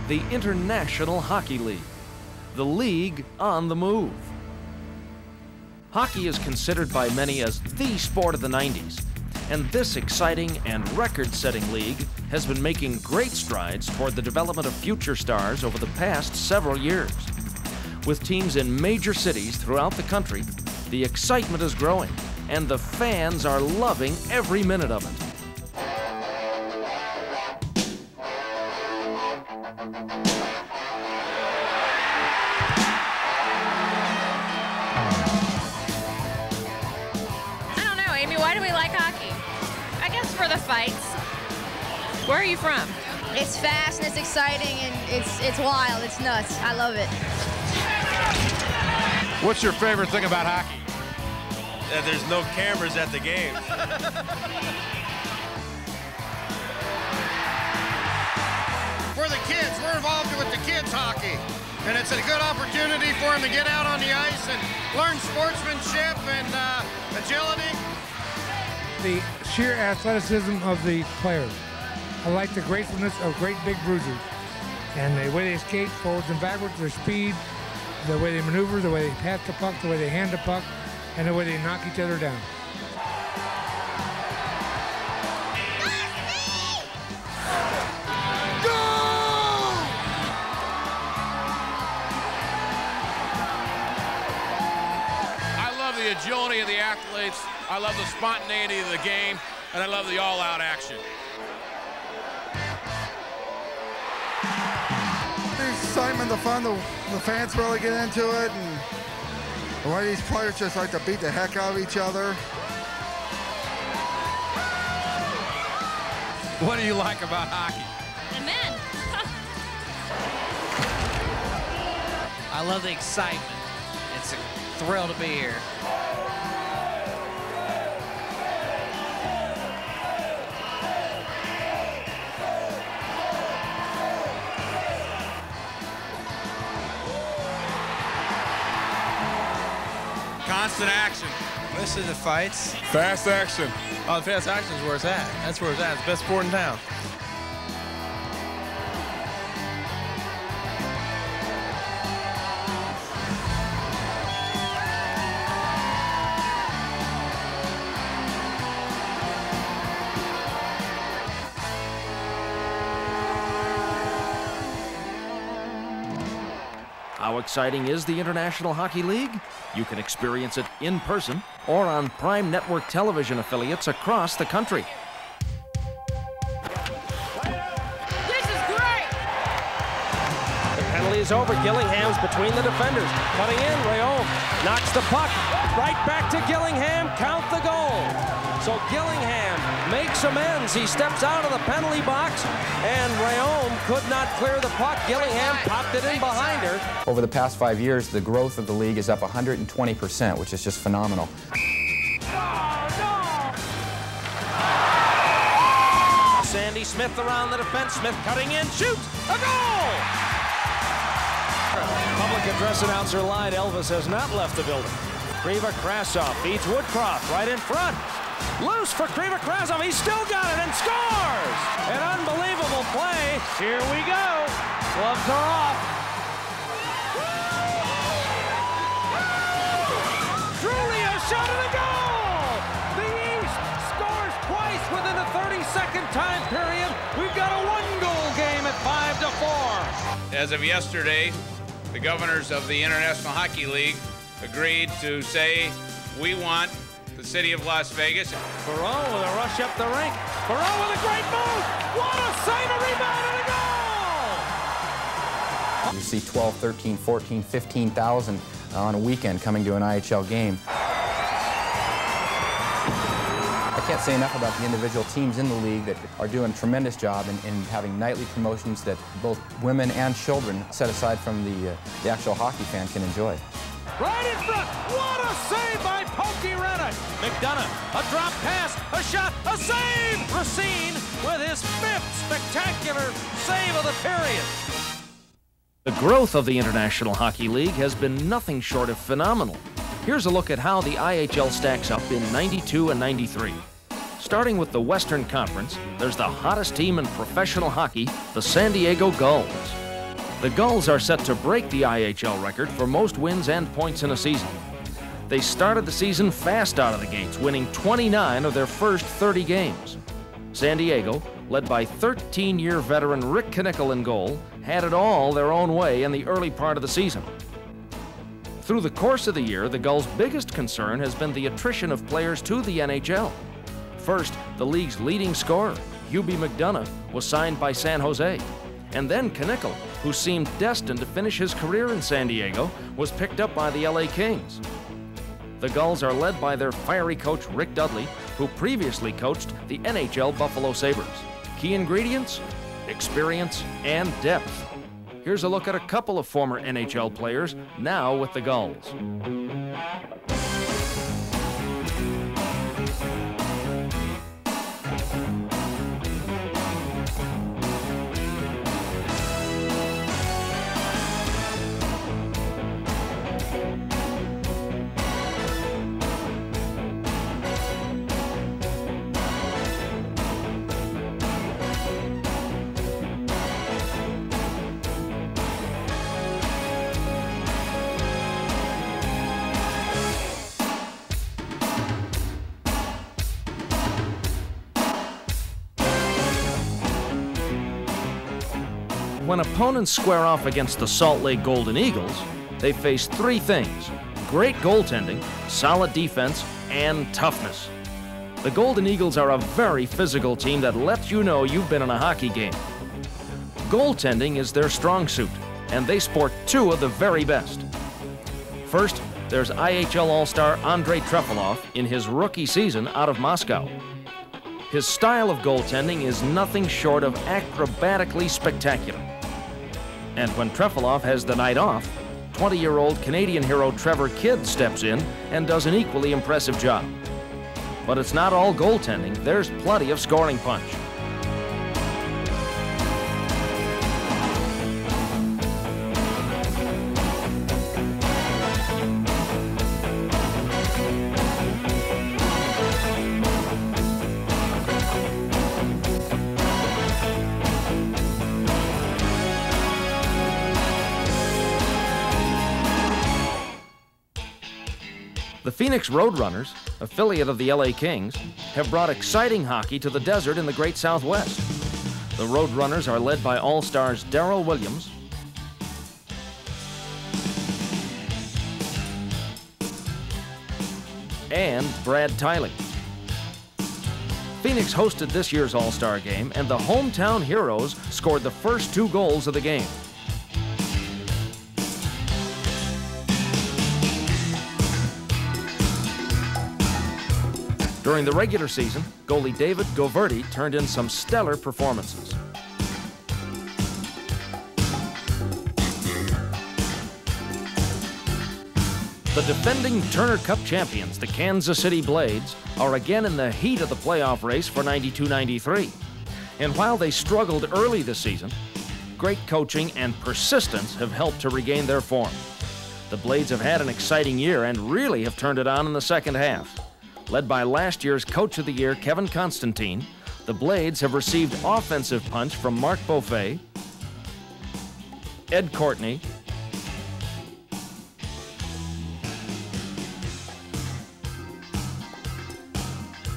the International Hockey League, the league on the move. Hockey is considered by many as the sport of the 90s, and this exciting and record-setting league has been making great strides toward the development of future stars over the past several years. With teams in major cities throughout the country, the excitement is growing, and the fans are loving every minute of it. Why do we like hockey? I guess for the fights. Where are you from? It's fast and it's exciting and it's wild. It's nuts. I love it. What's your favorite thing about hockey? That there's no cameras at the game. For the kids, we're involved with the kids hockey. And it's a good opportunity for them to get out on the ice and learn sportsmanship and agility. The sheer athleticism of the players. I like the gracefulness of great big bruisers. And the way they skate forwards and backwards, their speed, the way they maneuver, the way they pass the puck, the way they hand the puck, and the way they knock each other down. The agility of the athletes, I love the spontaneity of the game, and I love the all-out action. The excitement, the fun, the fans really get into it, and the way these players just like to beat the heck out of each other. What do you like about hockey? The men. I love the excitement. It's a thrill to be here. Constant action. This is the fights. Fast action. Oh, the fast action is where it's at. That's where it's at. It's the best sport in town. How exciting is the International Hockey League? You can experience it in person or on Prime Network television affiliates across the country. This is great! The penalty is over. Gillingham's between the defenders. Cutting in, Rayom knocks the puck right back to Gillingham. Count the goal. So Gillingham makes amends. He steps out of the penalty box, and Rayom could not clear the puck. Gillingham popped it in behind her. Over the past 5 years, the growth of the league is up 120%, which is just phenomenal. Sandy Smith around the defense. Smith cutting in, shoots, a goal! Public address announcer lied. Elvis has not left the building. Kriva Krasov feeds Woodcroft right in front. Loose for Kriva Krasov. He's still got it and scores! An unbelievable play. Here we go. Gloves are off. Truly a shot and a goal! The East scores twice within a 30-second time period. We've got a one-goal game at 5-4. As of yesterday, the governors of the International Hockey League agreed to say, we want the city of Las Vegas. Perreault with a rush up the rink. Perreault with a great move. What a save, a rebound, and a goal! You see 12, 13, 14, 15,000 on a weekend coming to an IHL game. I can't say enough about the individual teams in the league that are doing a tremendous job in having nightly promotions that both women and children set aside from the actual hockey fan can enjoy. Right in front. What a save by Pokey Reddick. McDonough, a drop pass, a shot, a save. Racine with his 5th spectacular save of the period. The growth of the International Hockey League has been nothing short of phenomenal. Here's a look at how the IHL stacks up in '92 and '93. Starting with the Western Conference, there's the hottest team in professional hockey, the San Diego Gulls. The Gulls are set to break the IHL record for most wins and points in a season. They started the season fast out of the gates, winning 29 of their first 30 games. San Diego, led by 13-year veteran Rick Knickel in goal, had it all their own way in the early part of the season. Through the course of the year, the Gulls' biggest concern has been the attrition of players to the NHL. First, the league's leading scorer, Hubie McDonough, was signed by San Jose. And then Knickel, who seemed destined to finish his career in San Diego, was picked up by the LA Kings. The Gulls are led by their fiery coach Rick Dudley, who previously coached the NHL Buffalo Sabres. Key ingredients? Experience and depth. Here's a look at a couple of former NHL players now with the Gulls. When opponents square off against the Salt Lake Golden Eagles, they face three things: great goaltending, solid defense, and toughness. The Golden Eagles are a very physical team that lets you know you've been in a hockey game. Goaltending is their strong suit, and they sport two of the very best. First, there's IHL All-Star Andrei Trefilov in his rookie season out of Moscow. His style of goaltending is nothing short of acrobatically spectacular. And when Trefilov has the night off, 20-year-old Canadian hero Trevor Kidd steps in and does an equally impressive job. But it's not all goaltending. There's plenty of scoring punch. The Phoenix Roadrunners, affiliate of the LA Kings, have brought exciting hockey to the desert in the Great Southwest. The Roadrunners are led by All-Stars Darryl Williams, and Brad Tiley. Phoenix hosted this year's All-Star game, and the hometown heroes scored the first two goals of the game. During the regular season, goalie David Goverty turned in some stellar performances. The defending Turner Cup champions, the Kansas City Blades, are again in the heat of the playoff race for 92-93. And while they struggled early this season, great coaching and persistence have helped to regain their form. The Blades have had an exciting year and really have turned it on in the second half. Led by last year's Coach of the Year, Kevin Constantine, the Blades have received offensive punch from Mark Beaufait, Ed Courtney,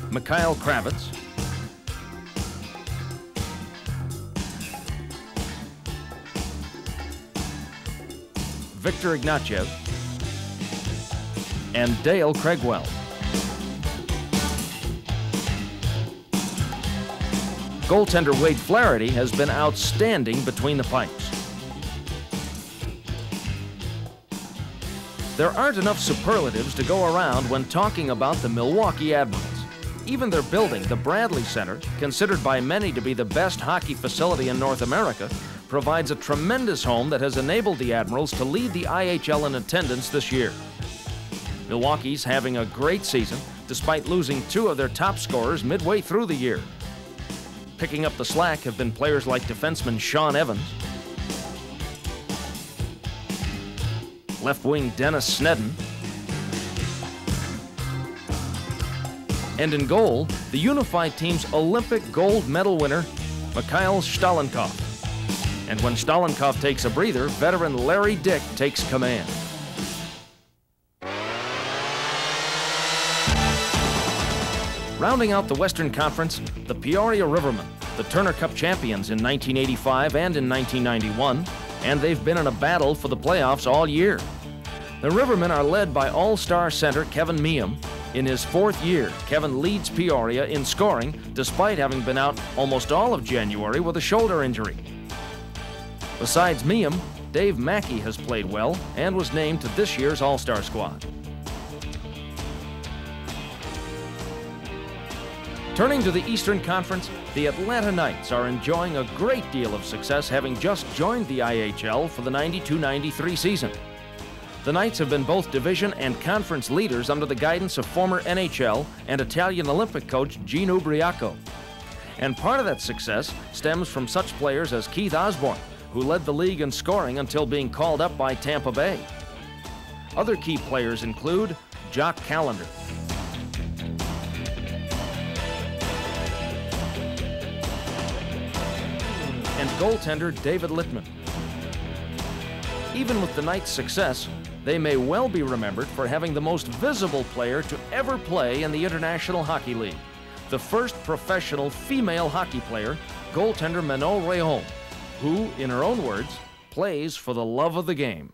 Mikhail Kravitz, Victor Ignatiev, and Dale Craigwell. Goaltender Wade Flaherty has been outstanding between the pipes. There aren't enough superlatives to go around when talking about the Milwaukee Admirals. Even their building, the Bradley Center, considered by many to be the best hockey facility in North America, provides a tremendous home that has enabled the Admirals to lead the IHL in attendance this year. Milwaukee's having a great season, despite losing two of their top scorers midway through the year. Picking up the slack have been players like defenseman Sean Evans, left wing Dennis Snedden, and in goal, the unified team's Olympic gold medal winner, Mikhail Stalenkov. And when Stalenkov takes a breather, veteran Larry Dick takes command. Rounding out the Western Conference, the Peoria Rivermen, the Turner Cup champions in 1985 and in 1991, and they've been in a battle for the playoffs all year. The Rivermen are led by all-star center Kevin Meehan. In his fourth year, Kevin leads Peoria in scoring despite having been out almost all of January with a shoulder injury. Besides Meehan, Dave Mackey has played well and was named to this year's All-Star squad. Turning to the Eastern Conference, the Atlanta Knights are enjoying a great deal of success, having just joined the IHL for the 92-93 season. The Knights have been both division and conference leaders under the guidance of former NHL and Italian Olympic coach Gene Ubriaco. And part of that success stems from such players as Keith Osborne, who led the league in scoring until being called up by Tampa Bay. Other key players include Jock Callender, and goaltender David Littman. Even with the Knights' success, they may well be remembered for having the most visible player to ever play in the International Hockey League, the first professional female hockey player, goaltender Manon Rhéaume, who, in her own words, plays for the love of the game.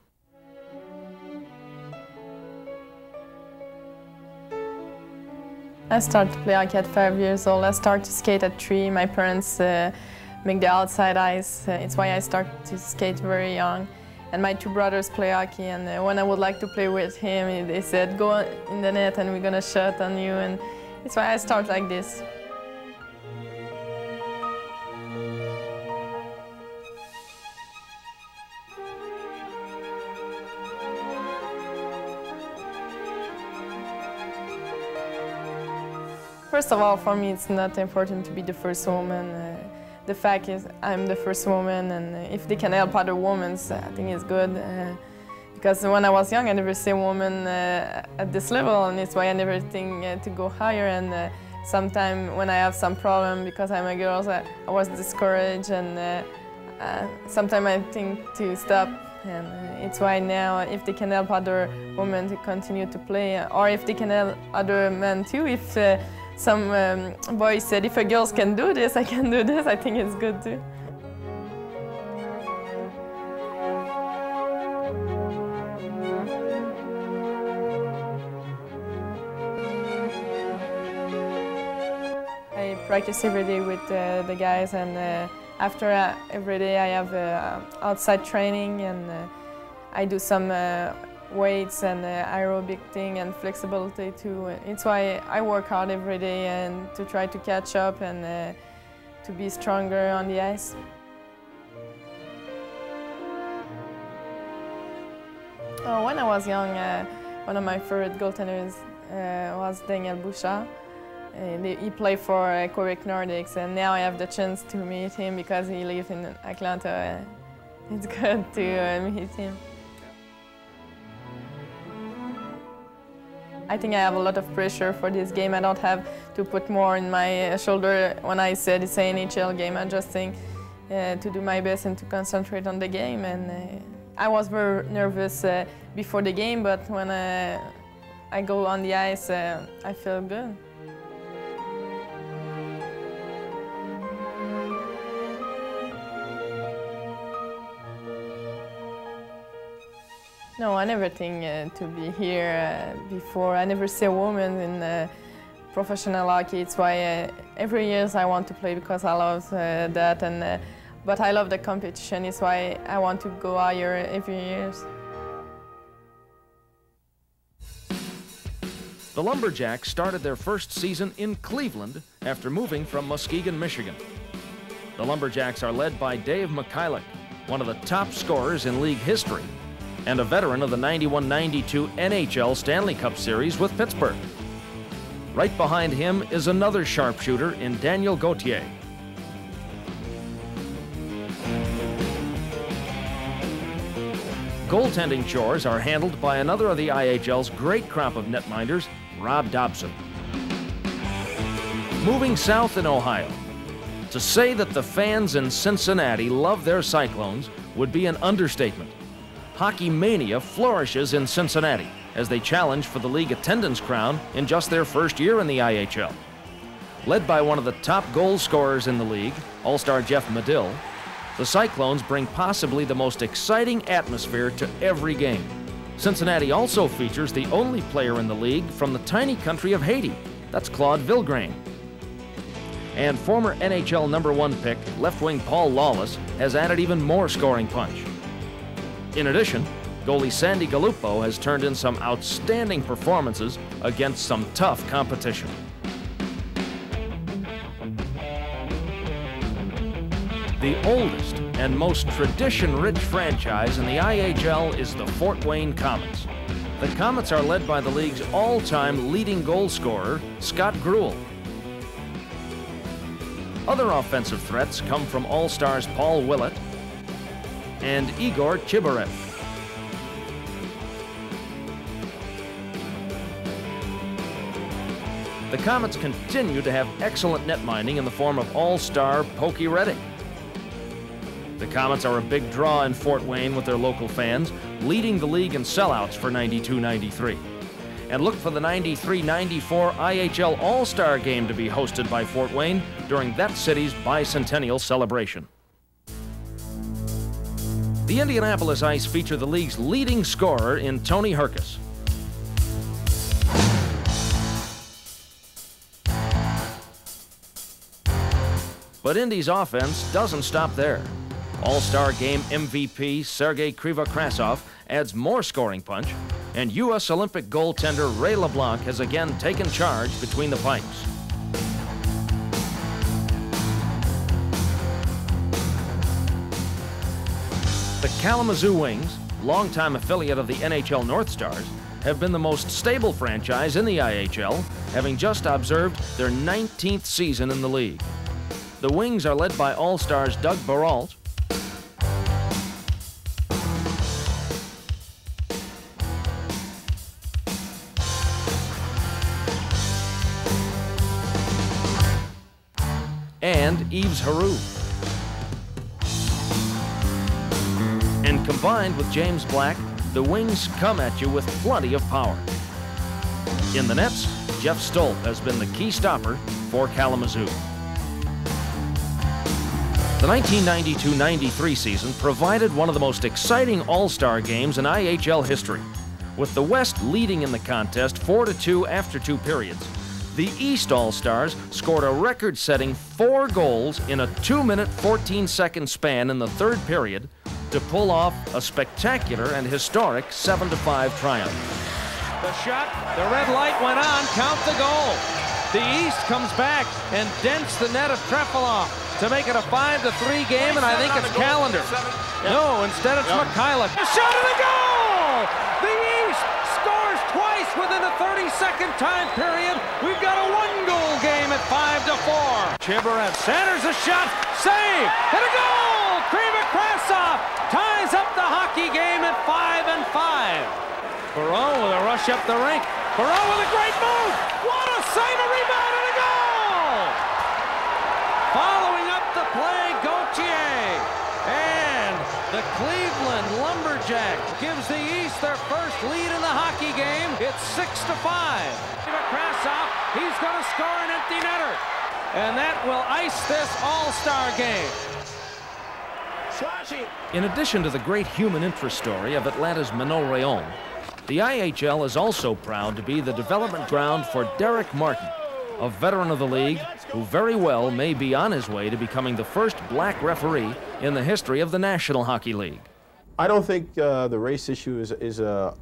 I started to play hockey at 5 years old. I started to skate at 3. My parents make the outside ice. It's why I started to skate very young. And my 2 brothers play hockey, and when I would like to play with him, they said, go in the net and we're gonna shot on you, and it's why I start like this. First of all, for me, it's not important to be the first woman. The fact is, I'm the first woman, and if they can help other women, I think it's good. Because when I was young, I never see a woman at this level, and it's why I never think to go higher. And sometimes when I have some problem, because I'm a girl, I was discouraged, and sometimes I think to stop. And it's why now, if they can help other women to continue to play, or if they can help other men too, if some boys said, if a girl can do this, I can do this, I think it's good too. I practice every day with the guys, and after every day I have outside training, and I do some weights and aerobic thing and flexibility too. It's why I work hard every day and to try to catch up and to be stronger on the ice. When I was young, one of my favorite goaltenders was Daniel Bouchard. He played for Quebec Nordics, and now I have the chance to meet him because he lives in Atlanta. It's good to meet him. I think I have a lot of pressure for this game. I don't have to put more in my shoulder when I said it's an NHL game. I just think to do my best and to concentrate on the game. And I was very nervous before the game, but when I go on the ice, I feel good. No, I never think to be here before. I never see a woman in professional hockey. It's why every year I want to play because I love that. And but I love the competition. It's why I want to go higher every year. The Lumberjacks started their first season in Cleveland after moving from Muskegon, Michigan. The Lumberjacks are led by Dave Mikhailuk, one of the top scorers in league history, and a veteran of the 91-92 NHL Stanley Cup Series with Pittsburgh. Right behind him is another sharpshooter in Daniel Gauthier. Goaltending chores are handled by another of the IHL's great crop of netminders, Rob Dobson. Moving south in Ohio, To say that the fans in Cincinnati love their Cyclones would be an understatement. Hockey mania flourishes in Cincinnati as they challenge for the league attendance crown in just their first year in the IHL. Led by one of the top goal scorers in the league, All-Star Jeff Medill, the Cyclones bring possibly the most exciting atmosphere to every game. Cincinnati also features the only player in the league from the tiny country of Haiti. That's Claude Vilgrain. And former NHL #1 pick, left wing Paul Lawless, has added even more scoring punch. In addition, goalie Sandy Galuppo has turned in some outstanding performances against some tough competition. The oldest and most tradition-rich franchise in the IHL is the Fort Wayne Komets. The Komets are led by the league's all-time leading goal scorer, Scott Gruel. Other offensive threats come from All-Stars Paul Willett and Igor Chibarev. The Komets continue to have excellent net minding in the form of All-Star Pokey Reddick. The Komets are a big draw in Fort Wayne with their local fans, leading the league in sellouts for 92-93. And look for the 93-94 IHL All-Star Game to be hosted by Fort Wayne during that city's bicentennial celebration. The Indianapolis Ice feature the league's leading scorer in Tony Herkus. But Indy's offense doesn't stop there. All-Star Game MVP Sergei Krivokrasov adds more scoring punch, and U.S. Olympic goaltender Ray LeBlanc has again taken charge between the pipes. The Kalamazoo Wings, longtime affiliate of the NHL North Stars, have been the most stable franchise in the IHL, having just observed their 19th season in the league. The Wings are led by All-Stars Doug Baralt, and Yves Heroux. And combined with James Black, the Wings come at you with plenty of power. In the nets, Jeff Stolp has been the key stopper for Kalamazoo. The 1992-93 season provided one of the most exciting All-Star games in IHL history, with the West leading in the contest 4-2 after 2 periods. The East All-Stars scored a record-setting 4 goals in a 2-minute, 14-second span in the 3rd period to pull off a spectacular and historic 7-5 triumph. The shot, the red light went on, count the goal. The East comes back and dents the net of Trefilov to make it a 5-3 game, and I think it's Callender. No, instead it's Mikhailuk. A shot and a goal! The East scores twice within a 30-second time period. We've got a 1-goal game at 5-4. Chibarev centers a shot, save, and a goal! Krivokrasov ties up the hockey game at 5-5. Perron with a rush up the rink. Perron with a great move. What a save, a rebound, and a goal! Following up the play, Gauthier. And the Cleveland Lumberjack gives the East their first lead in the hockey game. It's 6-5. Krasov, he's going to score an empty netter. And that will ice this All-Star game. In addition to the great human interest story of Atlanta's Minot Rayon, the IHL is also proud to be the development ground for Derek Martin, a veteran of the league who very well may be on his way to becoming the first black referee in the history of the National Hockey League. I don't think the race issue is a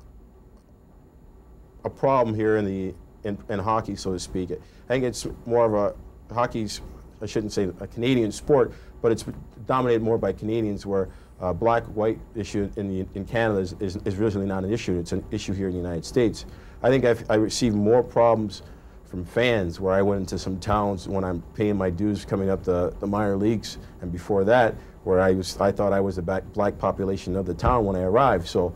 problem here in hockey, so to speak. I think it's more of a hockey's, I shouldn't say a Canadian sport, but it's dominated more by Canadians, where black-white issue in Canada is really not an issue. It's an issue here in the United States. I think I received more problems from fans where I went into some towns when I'm paying my dues coming up the minor leagues, and before that, where I thought I was the black population of the town when I arrived. So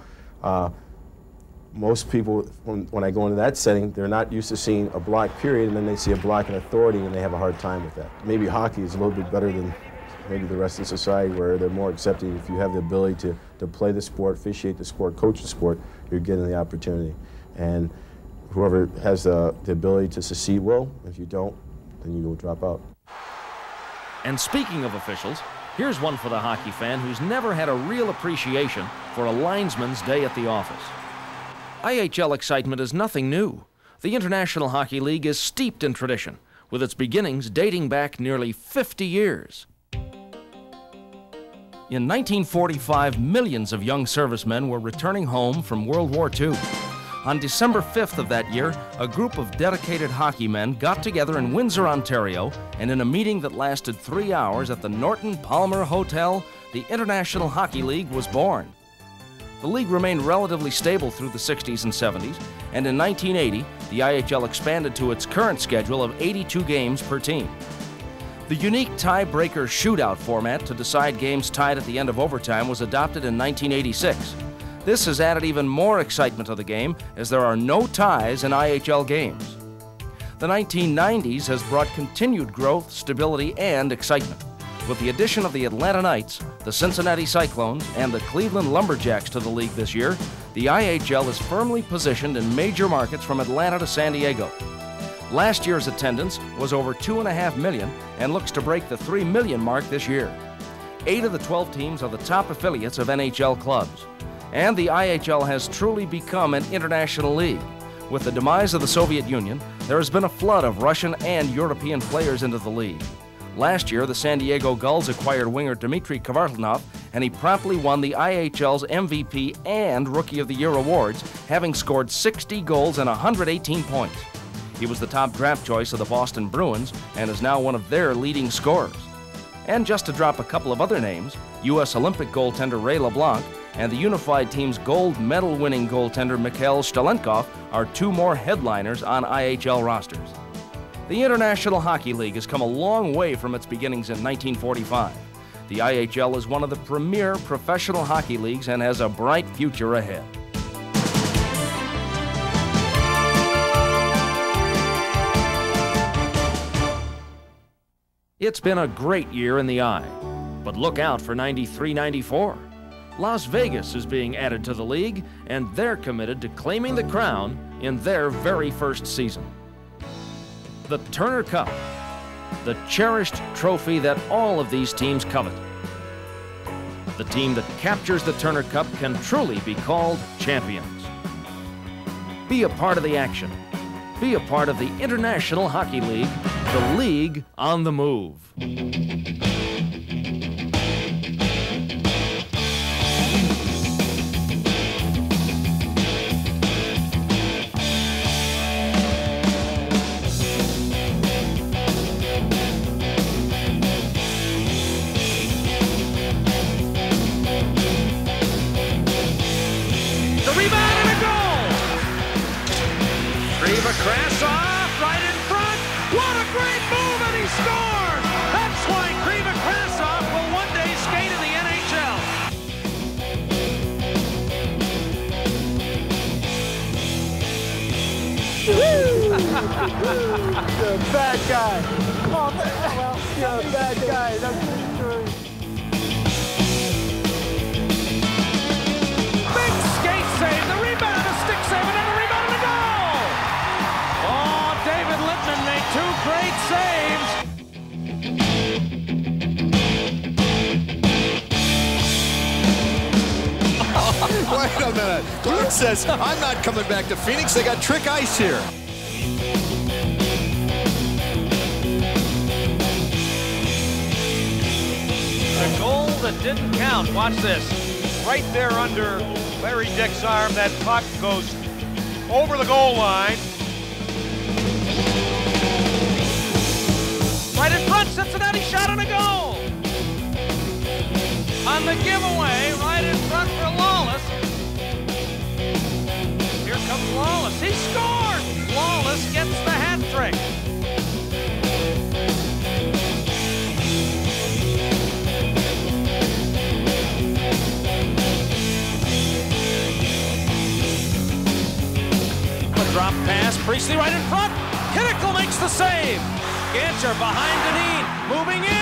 most people, when I go into that setting, they're not used to seeing a black period, and then they see a black in authority, and they have a hard time with that. Maybe hockey is a little bit better than maybe the rest of society, where they're more accepting. If you have the ability to play the sport, officiate the sport, coach the sport, you're getting the opportunity. And whoever has the ability to succeed will. If you don't, then you will drop out. And speaking of officials, here's one for the hockey fan who's never had a real appreciation for a linesman's day at the office. IHL excitement is nothing new. The International Hockey League is steeped in tradition, with its beginnings dating back nearly 50 years. In 1945, millions of young servicemen were returning home from World War II. On December 5th of that year, a group of dedicated hockey men got together in Windsor, Ontario, and in a meeting that lasted 3 hours at the Norton Palmer Hotel, the International Hockey League was born. The league remained relatively stable through the 60s and 70s, and in 1980, the IHL expanded to its current schedule of 82 games per team. The unique tiebreaker shootout format to decide games tied at the end of overtime was adopted in 1986. This has added even more excitement to the game, as there are no ties in IHL games. The 1990s has brought continued growth, stability, and excitement. With the addition of the Atlanta Knights, the Cincinnati Cyclones, and the Cleveland Lumberjacks to the league this year, the IHL is firmly positioned in major markets from Atlanta to San Diego. Last year's attendance was over 2.5 million and looks to break the 3 million mark this year. 8 of the 12 teams are the top affiliates of NHL clubs. And the IHL has truly become an international league. With the demise of the Soviet Union, there has been a flood of Russian and European players into the league. Last year, the San Diego Gulls acquired winger Dmitry Kvartlanov, and he promptly won the IHL's MVP and Rookie of the Year awards, having scored 60 goals and 118 points. He was the top draft choice of the Boston Bruins and is now one of their leading scorers. And just to drop a couple of other names, U.S. Olympic goaltender Ray LeBlanc and the unified team's gold medal-winning goaltender Mikhail Stalenkov are 2 more headliners on IHL rosters. The International Hockey League has come a long way from its beginnings in 1945. The IHL is one of the premier professional hockey leagues and has a bright future ahead. It's been a great year in the eye, but look out for 93-94. Las Vegas is being added to the league, and they're committed to claiming the crown in their very first season. The Turner Cup, the cherished trophy that all of these teams covet. The team that captures the Turner Cup can truly be called champions. Be a part of the action. Be a part of the International Hockey League, the league on the move. Krasov right in front. What a great move, and he scores! That's why Kriva Krasov will one day skate in the NHL. You're a bad guy. Oh, well, you're a bad guy. That's for sure. Big skate save, the rebound, a stick save, another rebound, and a goal! Oh, David Littman made 2 great saves. Wait a minute. Luke says, I'm not coming back to Phoenix. They got trick ice here. The goal that didn't count. Watch this. Right there under Larry Dick's arm, that puck goes over the goal line. Right in front, Cincinnati shot and a goal. On the giveaway, right in front for Lawless. Here comes Lawless. He scores! Lawless gets the hat trick. Priestley right in front. Kinnickle makes the save. Gancher behind Deneen, moving in.